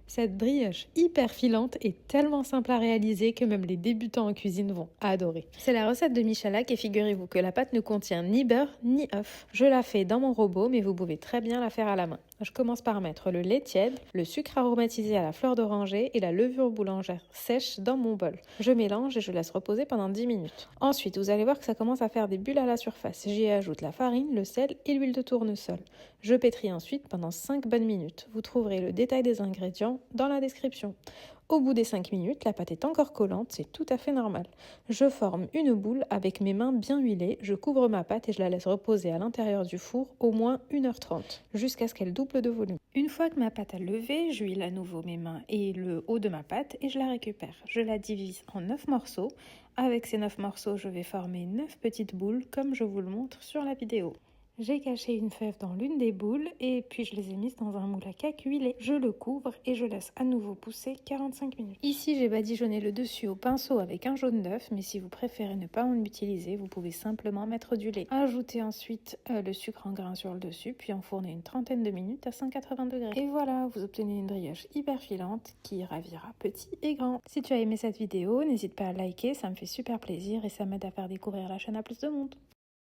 Cette brioche hyper filante est tellement simple à réaliser que même les débutants en cuisine vont adorer. C'est la recette de Michalak et figurez-vous que la pâte ne contient ni beurre ni œuf. Je la fais dans mon robot mais vous pouvez très bien la faire à la main. Je commence par mettre le lait tiède, le sucre aromatisé à la fleur d'oranger et la levure boulangère sèche dans mon bol. Je mélange et je laisse reposer pendant 10 minutes. Ensuite, vous allez voir que ça commence à faire des bulles à la surface. J'y ajoute la farine, le sel et l'huile de tournesol. Je pétris ensuite pendant 5 bonnes minutes. Vous trouverez le détail des ingrédients dans la description. Au bout des 5 minutes, la pâte est encore collante, c'est tout à fait normal. Je forme une boule avec mes mains bien huilées, je couvre ma pâte et je la laisse reposer à l'intérieur du four au moins 1h30, jusqu'à ce qu'elle double de volume. Une fois que ma pâte a levé, j'huile à nouveau mes mains et le haut de ma pâte et je la récupère. Je la divise en 9 morceaux. Avec ces 9 morceaux, je vais former 9 petites boules comme je vous le montre sur la vidéo. J'ai caché une fève dans l'une des boules et puis je les ai mises dans un moule à cake huilé. Je le couvre et je laisse à nouveau pousser 45 minutes. Ici, j'ai badigeonné le dessus au pinceau avec un jaune d'œuf, mais si vous préférez ne pas en utiliser, vous pouvez simplement mettre du lait. Ajoutez ensuite le sucre en grains sur le dessus, puis enfournez une trentaine de minutes à 180 degrés. Et voilà, vous obtenez une brioche hyper filante qui ravira petit et grand. Si tu as aimé cette vidéo, n'hésite pas à liker, ça me fait super plaisir et ça m'aide à faire découvrir la chaîne à plus de monde.